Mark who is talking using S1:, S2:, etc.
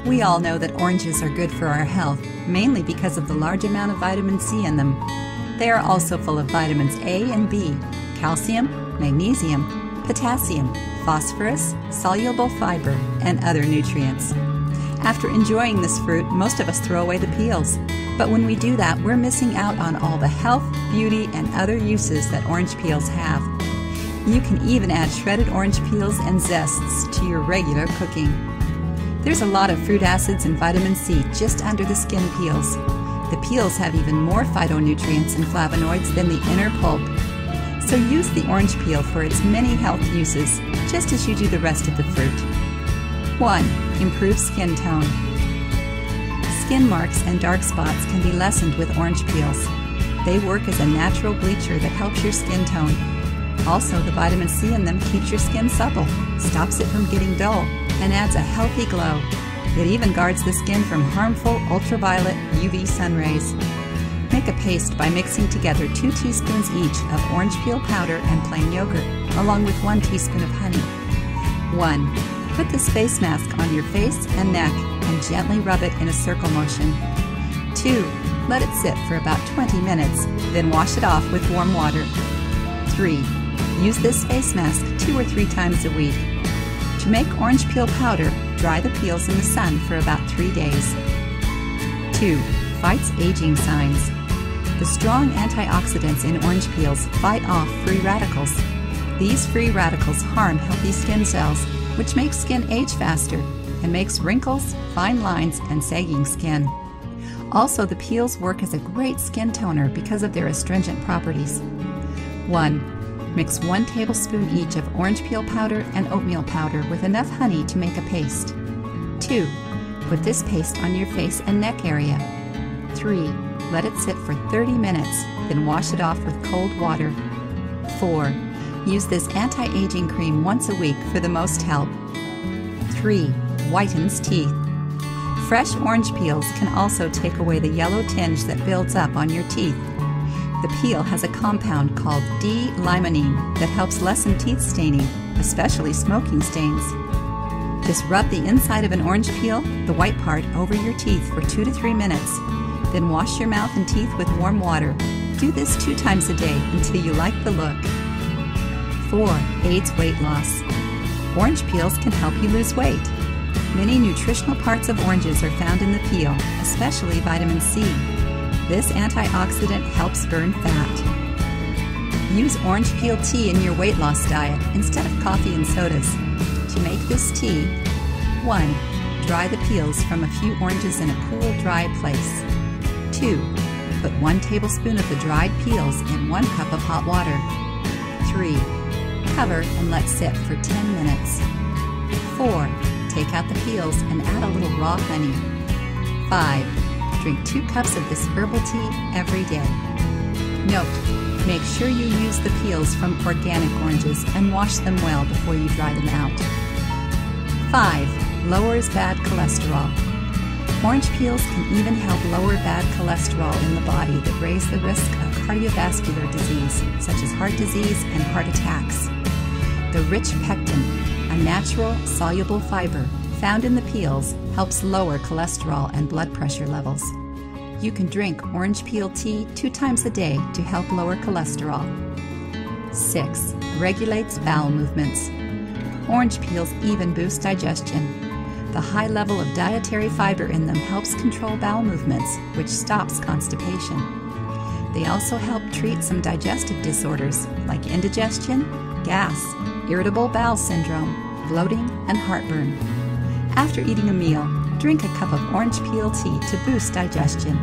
S1: We all know that oranges are good for our health, mainly because of the large amount of vitamin C in them. They are also full of vitamins A and B, calcium, magnesium, potassium, phosphorus, soluble fiber, and other nutrients. After enjoying this fruit, most of us throw away the peels. But when we do that, we're missing out on all the health, beauty, and other uses that orange peels have. You can even add shredded orange peels and zests to your regular cooking. There's a lot of fruit acids and vitamin C just under the skin peels. The peels have even more phytonutrients and flavonoids than the inner pulp. So use the orange peel for its many health uses, just as you do the rest of the fruit. 1. Improve skin tone. Skin marks and dark spots can be lessened with orange peels. They work as a natural bleacher that helps your skin tone. Also, the vitamin C in them keeps your skin supple, stops it from getting dull, and adds a healthy glow. It even guards the skin from harmful ultraviolet UV sun rays. Make a paste by mixing together 2 teaspoons each of orange peel powder and plain yogurt, along with 1 teaspoon of honey. 1. Put this face mask on your face and neck and gently rub it in a circle motion. 2. Let it sit for about 20 minutes, then wash it off with warm water. 3. Use this face mask 2 or 3 times a week. To make orange peel powder, dry the peels in the sun for about 3 days. 2. Fights aging signs. The strong antioxidants in orange peels fight off free radicals. These free radicals harm healthy skin cells, which makes skin age faster and makes wrinkles, fine lines, and sagging skin. Also, the peels work as a great skin toner because of their astringent properties. 1. Mix 1 tablespoon each of orange peel powder and oatmeal powder with enough honey to make a paste. 2. Put this paste on your face and neck area. 3. Let it sit for 30 minutes, then wash it off with cold water. 4. Use this anti-aging cream once a week for the most help. 3. Whitens teeth. Fresh orange peels can also take away the yellow tinge that builds up on your teeth. The peel has a compound called D-limonene that helps lessen teeth staining, especially smoking stains. Just rub the inside of an orange peel, the white part, over your teeth for 2 to 3 minutes. Then wash your mouth and teeth with warm water. Do this 2 times a day until you like the look. 4. Aids weight loss. Orange peels can help you lose weight. Many nutritional parts of oranges are found in the peel, especially vitamin C. This antioxidant helps burn fat. Use orange peel tea in your weight loss diet instead of coffee and sodas. To make this tea, 1. Dry the peels from a few oranges in a cool, dry place. 2. Put 1 tablespoon of the dried peels in 1 cup of hot water. 3. Cover and let sit for 10 minutes. 4. Take out the peels and add a little raw honey. 5. Drink 2 cups of this herbal tea every day. Note: make sure you use the peels from organic oranges and wash them well before you dry them out. 5. Lowers bad cholesterol. Orange peels can even help lower bad cholesterol in the body that raise the risk of cardiovascular disease, such as heart disease and heart attacks. The rich pectin, a natural soluble fiber found in the peels, helps lower cholesterol and blood pressure levels. You can drink orange peel tea 2 times a day to help lower cholesterol. 6. Regulates bowel movements. Orange peels even boost digestion. The high level of dietary fiber in them helps control bowel movements, which stops constipation. They also help treat some digestive disorders like indigestion, gas, irritable bowel syndrome, bloating, and heartburn. After eating a meal, drink a cup of orange peel tea to boost digestion.